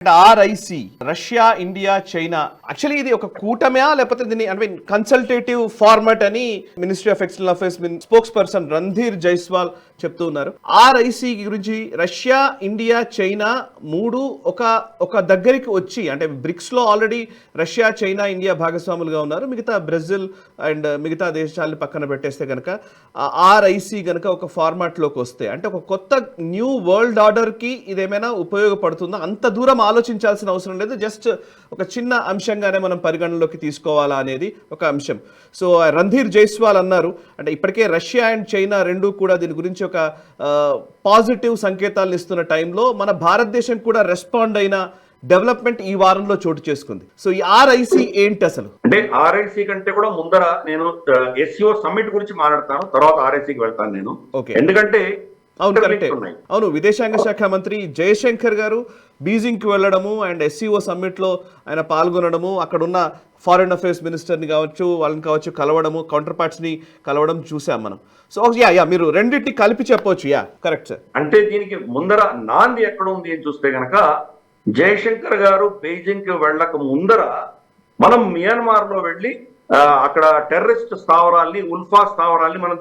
ఆర్ఐసి Russia India China actually ఇది ఒక కూటమియా లేకపోతే దీన్ని అంటే కన్సల్టేటివ్ ఫార్మాట్ అని ministry of external affairs spokes person Randhir Jaiswal చెప్తూ ఉన్నారు. ఆర్ఐసి గురించి రష్యా ఇండియా చైనా మూడు ఒక దగ్గరికి వచ్చి అంటే బ్రిక్స్ లో ఆల్రెడీ రష్యా చైనా ఇండియా భాగస్వాములుగా ఉన్నారు. మిగతా బ్రెజిల్ అండ్ మిగతా దేశాలను పక్కన పెట్టేస్తే కనుక ఆర్ఐసి కనుక ఒక ఫార్మాట్ లోకి వస్తే అంటే ఒక కొత్త న్యూ వరల్డ్ ఆర్డర్ కి ఇదేమైనా ఉపయోగపడుతుందా? అంత దూరం ఆలోచించాల్సిన అవసరం లేదు, జస్ట్ ఒక చిన్న అంశంగానే మనం పరిగణనలోకి తీసుకోవాలా అనేది ఒక అంశం. సో రణ్ధీర్ జైస్వాల్ అన్నారు అంటే ఇప్పటికే రష్యా అండ్ చైనా రెండు కూడా దీని గురించి ఒక పాజిటివ్ సంకేతాలను ఇస్తున్న టైంలో మన భారతదేశం కూడా రెస్పాండ్ అయిన డెవలప్మెంట్ ఈ వారంలో చోటు చేసుకుంది. సో ఈ ఆర్ఐసి ఏంటి అసలు? అంటే ఆర్ఐసి కంటే కూడా ముందర నేను ఎస్సీఓ సమ్మిట్ గురించి మాట్లాడతాను, తర్వాత ఆర్ఐసికి వెళ్తాను నేను. ఎందుకంటే అవును కరెక్టే. అవును, విదేశాంగ శాఖ మంత్రి జయశంకర్ గారు బీజింగ్ కి వెళ్ళడము అండ్ ఎస్సీఓ సమ్మిట్ లో ఆయన పాల్గొనడము, అక్కడ ఉన్న ఫారిన్ అఫైర్స్ మినిస్టర్ని కావచ్చు వాళ్ళని కావచ్చు కలవడము, కౌంటర్ పార్ట్స్ ని కలవడం చూసాం మనం. సో యా మీరు రెండింటిని కలిపి చెప్పొచ్చు. Yeah correct sir. అంటే దీనికి ముందర నాంది ఎక్కడ ఉంది అని చూస్తే గనక జయశంకర్ గారు బీజింగ్ కి వెళ్ళక ముందర మనం మియాన్మార్ లో వెళ్ళి అక్కడ టెర్రరిస్ట్ స్థావరాల్ని ఉల్ఫా స్థావరాల్ని మనం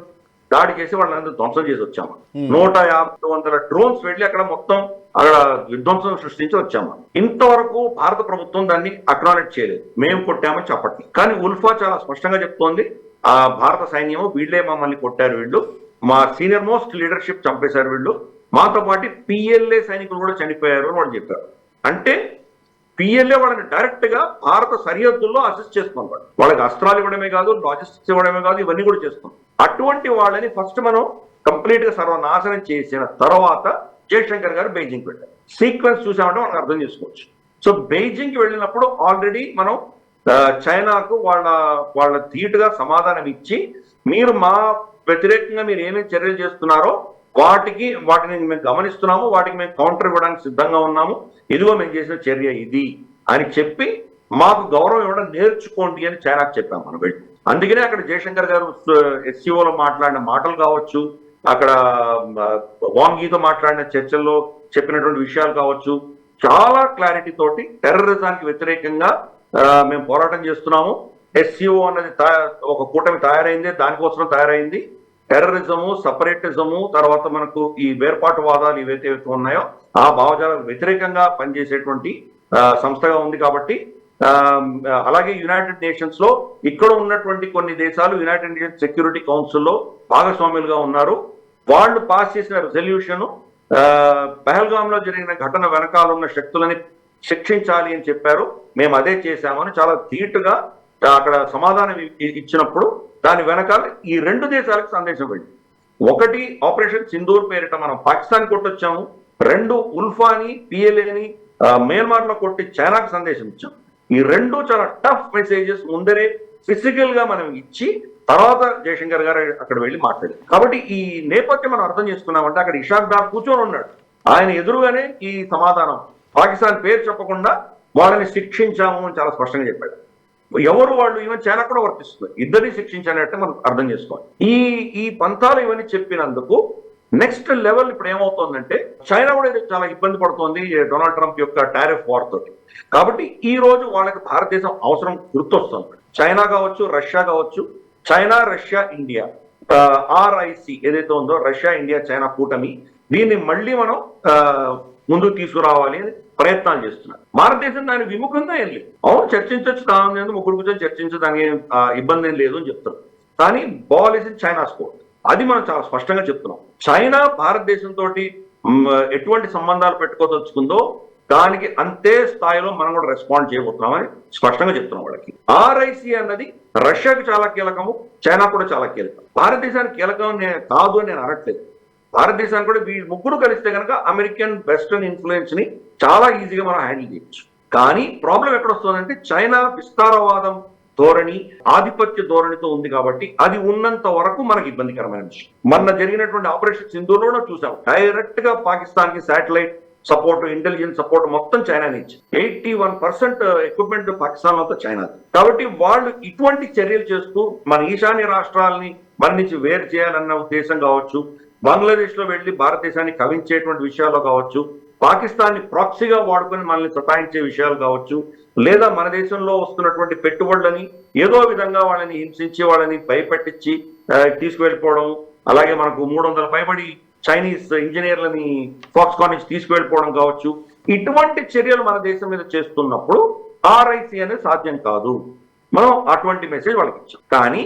దాడి చేసి వాళ్ళని ధ్వంసం చేసి వచ్చాము. 150 డ్రోన్స్ వెళ్ళి అక్కడ మొత్తం అక్కడ విధ్వంసం సృష్టించి వచ్చాము. ఇంతవరకు భారత ప్రభుత్వం దాన్ని అక్నాలెడ్జ్ చేయలేదు, మేము కొట్టామని చెప్పట్లేదు. కానీ ఉల్ఫా చాలా స్పష్టంగా చెప్తోంది, ఆ భారత సైన్యము వీళ్లే మమ్మల్ని కొట్టారు, వీళ్ళు మా సీనియర్ మోస్ట్ లీడర్షిప్ చంపేశారు, వీళ్ళు మాతో పాటు పిఎల్ఏ సైనికులు కూడా చనిపోయారు అని వాళ్ళు చెప్పారు. అంటే పిఎల్ఏ వాళ్ళని డైరెక్ట్ గా భారత సరిహద్దుల్లో అసిస్ట్ చేస్తున్నాం. వాళ్ళకి అస్త్రాలు ఇవ్వడమే కాదు, లాజిస్టిక్స్ ఇవ్వడమే కాదు, ఇవన్నీ కూడా చేస్తున్నాం. అటువంటి వాళ్ళని ఫస్ట్ మనం కంప్లీట్ గా సర్వనాశనం చేసిన తర్వాత జయశంకర్ గారు బీజింగ్ వెళ్ళారు. సీక్వెన్స్ చూసామంటే మనం అర్థం చేసుకోవచ్చు. సో బీజింగ్ కి వెళ్ళినప్పుడు ఆల్రెడీ మనం చైనాకు వాళ్ళ ధీటుగా సమాధానం ఇచ్చి మీరు మా వ్యతిరేకంగా మీరు ఏమేమి చర్యలు చేస్తున్నారో వాటిని మేము గమనిస్తున్నాము, వాటికి మేము కౌంటర్ ఇవ్వడానికి సిద్ధంగా ఉన్నాము, ఇదిగో మేము చేసిన చర్య ఇది అని చెప్పి మాకు గౌరవం ఇవ్వడం నేర్చుకోండి అని చైనాకు చెప్పాము మనం వెళ్ళి. అందుకనే అక్కడ జయశంకర్ గారు ఎస్సీఓలో మాట్లాడిన మాటలు కావచ్చు, అక్కడ వాంగీతో మాట్లాడిన చర్చల్లో చెప్పినటువంటి విషయాలు కావచ్చు, చాలా క్లారిటీ తోటి టెర్రరిజానికి వ్యతిరేకంగా మేము పోరాటం చేస్తున్నాము. ఎస్సీఓ అన్నది ఒక కూటమి తయారైంది, దానికోసం తయారైంది. టెర్రరిజము, సపరేటిజము, తర్వాత మనకు ఈ వేర్పాటువాదాలు ఏవైతే ఉన్నాయో ఆ భావజాలకు వ్యతిరేకంగా పనిచేసేటువంటి సంస్థగా ఉంది. కాబట్టి అలాగే యునైటెడ్ నేషన్స్ లో ఇక్కడ ఉన్నటువంటి కొన్ని దేశాలు యునైటెడ్ నేషన్స్ సెక్యూరిటీ కౌన్సిల్లో భాగస్వాములుగా ఉన్నారు. వాళ్ళు పాస్ చేసిన రెజల్యూషన్ పహల్గామ్ లో జరిగిన ఘటన వెనకాల ఉన్న శక్తులని శిక్షించాలి అని చెప్పారు. మేము అదే చేశామని చాలా ధీటుగా అక్కడ సమాధానం ఇచ్చినప్పుడు దాని వెనకాల ఈ రెండు దేశాలకు సందేశం వెళ్ళి, ఒకటి ఆపరేషన్ సింధూర్ పేరిట మనం పాకిస్తాన్ కొట్టొచ్చాము, రెండు ఉల్ఫాని పిఎల్ఏని మియాన్మార్ లో కొట్టి చైనాకు సందేశం ఇచ్చాం. ఈ రెండు చాలా టఫ్ మెసేజెస్ ముందరే ఫిజికల్ గా మనం ఇచ్చి తర్వాత జయశంకర్ గారు అక్కడ వెళ్ళి మాట్లాడారు. కాబట్టి ఈ నేపథ్యం మనం అర్థం చేసుకున్నామంటే అక్కడ ఇషాక్ దార్ కూర్చొని ఉన్నాడు, ఆయన ఎదురుగానే ఈ సమాధానం పాకిస్తాన్ పేరు చెప్పకుండా వాళ్ళని శిక్షించాము అని చాలా స్పష్టంగా చెప్పాడు. ఎవరు వాళ్ళు, ఈవెన్ చైనా కూడా వర్తిస్తుంది, ఇద్దరిని శిక్షించాలంటే మనం అర్థం చేసుకోవాలి. ఈ పంతాలు ఇవన్నీ చెప్పినందుకు నెక్స్ట్ లెవెల్ ఇప్పుడు ఏమవుతోందంటే చైనా కూడా చాలా ఇబ్బంది పడుతోంది డొనాల్డ్ ట్రంప్ యొక్క టారిఫ్ వార్ తోటి. కాబట్టి ఈ రోజు వాళ్ళకి భారతదేశం అవసరం గుర్తొస్తుంది. చైనా కావచ్చు, రష్యా కావచ్చు, చైనా రష్యా ఇండియా ఆర్ఐసి ఏదైతే ఉందో రష్యా ఇండియా చైనా కూటమి, దీన్ని మళ్ళీ మనం ముందుకు తీసుకురావాలి అని ప్రయత్నాలు చేస్తున్నారు. భారతదేశం దాని విముఖంగా ఏం లేదు. అవును చర్చించవచ్చు, దాని ముగ్గురు కూర్చొని చర్చించడానికి ఇబ్బంది ఏం లేదు అని చెప్తారు. కానీ ball is in China sport, అది మనం చాలా స్పష్టంగా చెప్తున్నాం. చైనా భారతదేశంతో ఎటువంటి సంబంధాలు పెట్టుకోదలుచుకుందో దానికి అంతే స్థాయిలో మనం కూడా రెస్పాండ్ చేయబోతున్నామని స్పష్టంగా చెప్తున్నాం వాళ్ళకి. ఆర్ఐసి అన్నది రష్యాకి చాలా కీలకము, చైనా కూడా చాలా కీలకం. భారతదేశానికి కీలకం కాదు అని నేను అనట్లేదు. భారతదేశానికి కూడా వీళ్ళు ముగ్గురు కలిస్తే కనుక అమెరికన్ వెస్టర్న్ ఇన్ఫ్లుయెన్స్ ని చాలా ఈజీగా మనం హ్యాండిల్ చేయొచ్చు. కానీ ప్రాబ్లం ఎక్కడ వస్తుందంటే చైనా విస్తారవాదం ధోరణి, ఆధిపత్య ధోరణితో ఉంది కాబట్టి అది ఉన్నంత వరకు మనకి ఇబ్బందికరమైన విషయం. మొన్న జరిగినటువంటి ఆపరేషన్ సింధూర్లో చూసాం, డైరెక్ట్ గా పాకిస్తాన్ కి శాటిలైట్ సపోర్ట్, ఇంటెలిజెన్స్ సపోర్ట్ మొత్తం చైనా నుంచి 81% ఎక్విప్మెంట్ పాకిస్తాన్ అంతా చైనా. కాబట్టి వాళ్ళు ఇటువంటి చర్యలు చేస్తూ మన ఈశాన్య రాష్ట్రాలని మన నుంచి వేరు చేయాలన్న ఉద్దేశం కావచ్చు, బంగ్లాదేశ్ లో వెళ్లి భారతదేశాన్ని కవించేటువంటి విషయాల్లో కావచ్చు, పాకిస్తాన్ ని ప్రాక్సీగా వాడుకొని మనల్ని సతాయించే విషయాలు కావచ్చు, లేదా మన దేశంలో వస్తున్నటువంటి పెట్టుబడులని ఏదో విధంగా వాళ్ళని హింసించి వాళ్ళని భయపెట్టించి తీసుకువెళ్ళిపోవడం, అలాగే మనకు 300 పైబడి చైనీస్ ఇంజనీర్లని ఫాక్స్కాన్ నుంచి తీసుకువెళ్ళిపోవడం కావచ్చు, ఇటువంటి చర్యలు మన దేశం మీద చేస్తున్నప్పుడు ఆర్ఐసి అనేది సాధ్యం కాదు. మనం అటువంటి మెసేజ్ వాళ్ళకి ఇచ్చాం. కానీ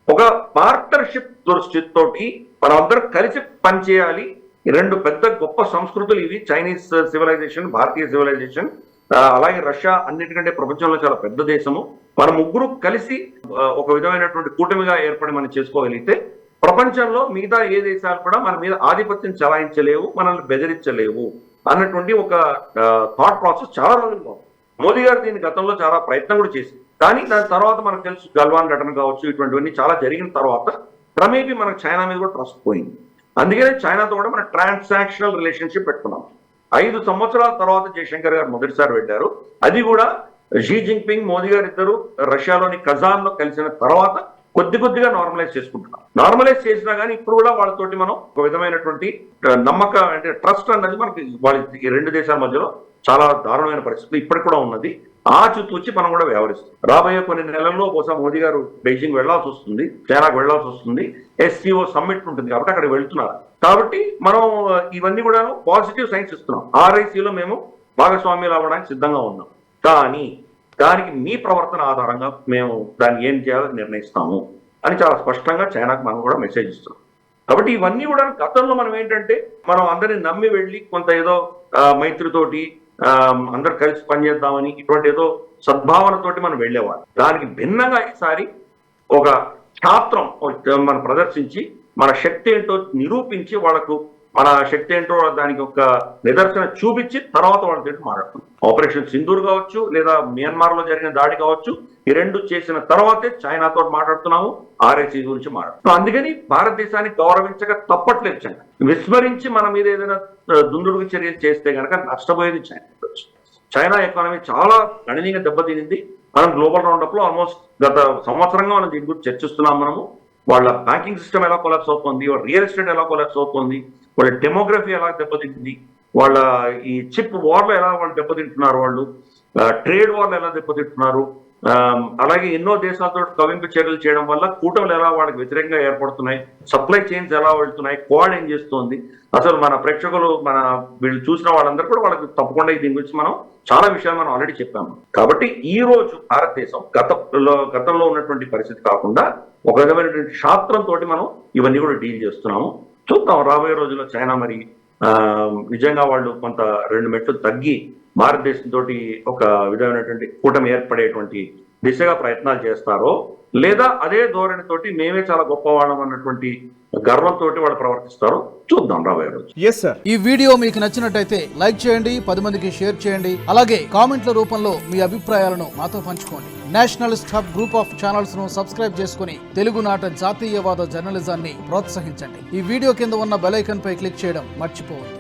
ఒక పార్ట్నర్షిప్ దృష్టితోటి మనం అందరం కలిసి పనిచేయాలి. ఈ రెండు పెద్ద గొప్ప సంస్కృతులు ఇవి, చైనీస్ సివిలైజేషన్, భారతీయ సివిలైజేషన్, అలాగే రష్యా అన్నిటికంటే ప్రపంచంలో చాలా పెద్ద దేశము. మన ముగ్గురు కలిసి ఒక విధమైనటువంటి కూటమిగా ఏర్పడి మనం చేసుకోగలిగితే ప్రపంచంలో మిగతా ఏ దేశాలు కూడా మన మీద ఆధిపత్యం చెలాయించలేవు, మనల్ని బెదిరించలేవు అన్నటువంటి ఒక థాట్ ప్రాసెస్ చాలా రోజుల్లో. మోదీ గారు దీని గతంలో చాలా ప్రయత్నం కూడా చేసింది. కానీ దాని తర్వాత మనకు తెలుసు, గల్వాన్ ఘటన కావచ్చు, ఇటువంటివన్నీ చాలా జరిగిన తర్వాత క్రమేపీ మనకు చైనా మీద కూడా ట్రస్ట్ పోయింది. అందుకనే చైనాతో కూడా మనం ట్రాన్సాక్షనల్ రిలేషన్షిప్ పెట్టుకున్నాం. 5 సంవత్సరాల తర్వాత జయశంకర్ గారు మొదటిసారి వెళ్ళారు. అది కూడా షీ జిన్పింగ్, మోదీ గారు ఇద్దరు రష్యాలోని కజాన్ లో కలిసిన తర్వాత కొద్దిగా నార్మలైజ్ చేసుకుంటున్నాం. నార్మలైజ్ చేసినా కానీ ఇప్పుడు కూడా వాళ్ళతోటి మనం ఒక విధమైనటువంటి నమ్మకం, అంటే ట్రస్ట్ అన్నది మనకి వాళ్ళ ఈ రెండు దేశాల మధ్యలో చాలా దారుణమైన పరిస్థితి ఇప్పటికి కూడా ఉన్నది. ఆచితూచి మనం కూడా వ్యవహరిస్తాం. రాబోయే కొన్ని నెలల్లో బహుశా మోదీ గారు బెయిజింగ్ వెళ్లాల్సి వస్తుంది, చైనాకు వెళ్లాల్సి వస్తుంది, SCO సమ్మిట్ ఉంటుంది కాబట్టి అక్కడ వెళ్తున్నారు. కాబట్టి మనం ఇవన్నీ కూడా పాజిటివ్ సైన్స్ ఇస్తున్నాం. RICలో మేము భాగస్వామ్యులు అవ్వడానికి సిద్ధంగా ఉన్నాం. కానీ దానికి మీ ప్రవర్తన ఆధారంగా మేము దాన్ని ఏం చేయాలో నిర్ణయిస్తాము అని చాలా స్పష్టంగా చైనాకు మనం కూడా మెసేజ్ ఇస్తున్నాం. కాబట్టి ఇవన్నీ కూడా గతంలో మనం ఏంటంటే మనం అందరిని నమ్మి వెళ్ళి కొంత ఏదో మైత్రితోటి అందరు కలిసి పనిచేద్దామని ఇటువంటి ఏదో సద్భావనతోటి మనం వెళ్ళేవాళ్ళం. దానికి భిన్నంగా ఈసారి ఒక క్షాత్రం మనం ప్రదర్శించి మన శక్తి ఏంటో నిరూపించి వాళ్ళకు మన శక్తి ఏంటో దానికి ఒక నిదర్శన చూపించి తర్వాత వాళ్ళతో మాట్లాడుతున్నాం. ఆపరేషన్ సింధూర్ కావచ్చు, లేదా మియన్మార్ లో జరిగిన దాడి కావచ్చు, ఈ రెండు చేసిన తర్వాతే చైనాతో మాట్లాడుతున్నాము, RIC గురించి మాట్లాడుతున్నాం. అందుకని భారతదేశాన్ని గౌరవించక తప్పట్లేదు చైనా. విస్మరించి మన మీద ఏదైనా దుందుడుకు చర్యలు చేస్తే కనుక నష్టపోయేది చైనా. చైనా ఎకానమీ చాలా గణనీయంగా దెబ్బతినింది. మనం గ్లోబల్ రౌండప్ లో ఆల్మోస్ట్ గత సంవత్సరంగా మనం దీని గురించి చర్చిస్తున్నాం. మనము వాళ్ళ బ్యాంకింగ్ సిస్టమ్ ఎలా కొలాప్స్ అవుతుంది, వాళ్ళ రియల్ ఎస్టేట్ ఎలా కొలాప్స్ అవుతుంది, వాళ్ళ డెమోగ్రఫీ ఎలా దెబ్బతింటుంది, వాళ్ళ ఈ చిప్ వార్లో ఎలా వాళ్ళు దెబ్బతింటున్నారు, వాళ్ళు ట్రేడ్ వార్లు ఎలా దెబ్బతింటున్నారు, అలాగే ఎన్నో దేశాలతో కవింపు చర్యలు చేయడం వల్ల కూటములు ఎలా వాళ్ళకి వ్యతిరేకంగా ఏర్పడుతున్నాయి, సప్లై చైన్స్ ఎలా వెళ్తున్నాయి, క్వాడ్ ఏం చేస్తుంది. అసలు మన ప్రేక్షకులు వీళ్ళు చూసిన వాళ్ళందరూ కూడా వాళ్ళకి తప్పకుండా దీని గురించి మనం చాలా విషయాలు మనం ఆల్రెడీ చెప్పాము. కాబట్టి ఈ రోజు భారతదేశం గతంలో ఉన్నటువంటి పరిస్థితి కాకుండా ఒక విధమైనటువంటి శాస్త్రంతో మనం ఇవన్నీ కూడా డీల్ చేస్తున్నాము. చూద్దాం రాబోయే రోజుల్లో చైనా మరి నిజంగా వాళ్ళు కొంత 2 మెట్లు తగ్గి భారతదేశంతో ఒక విధమైనటువంటి కూటమి ఏర్పడేటువంటి దిశగా ప్రయత్నాలు చేస్తారో, లేదా అదే ధోరణితోటి మేమే చాలా గొప్పవాళ్ళం అన్నటువంటి గర్వంతో వాళ్ళు ప్రవర్తిస్తారో చూద్దాం రాబోయే రోజు. yes sir. ఈ వీడియో మీకు నచ్చినట్టయితే లైక్ చేయండి, 10 మందికి షేర్ చేయండి, అలాగే కామెంట్ల రూపంలో మీ అభిప్రాయాలను మాతో పంచుకోండి. Nationalist hub group of channels ను సబ్స్క్రైబ్ చేసుకుని తెలుగునాట జాతీయవాద జర్నలిజాన్ని ప్రోత్సహించండి. ఈ వీడియో కింద ఉన్న బెల్ ఐకాన్ పై క్లిక్ చేయడం మర్చిపోవద్దు.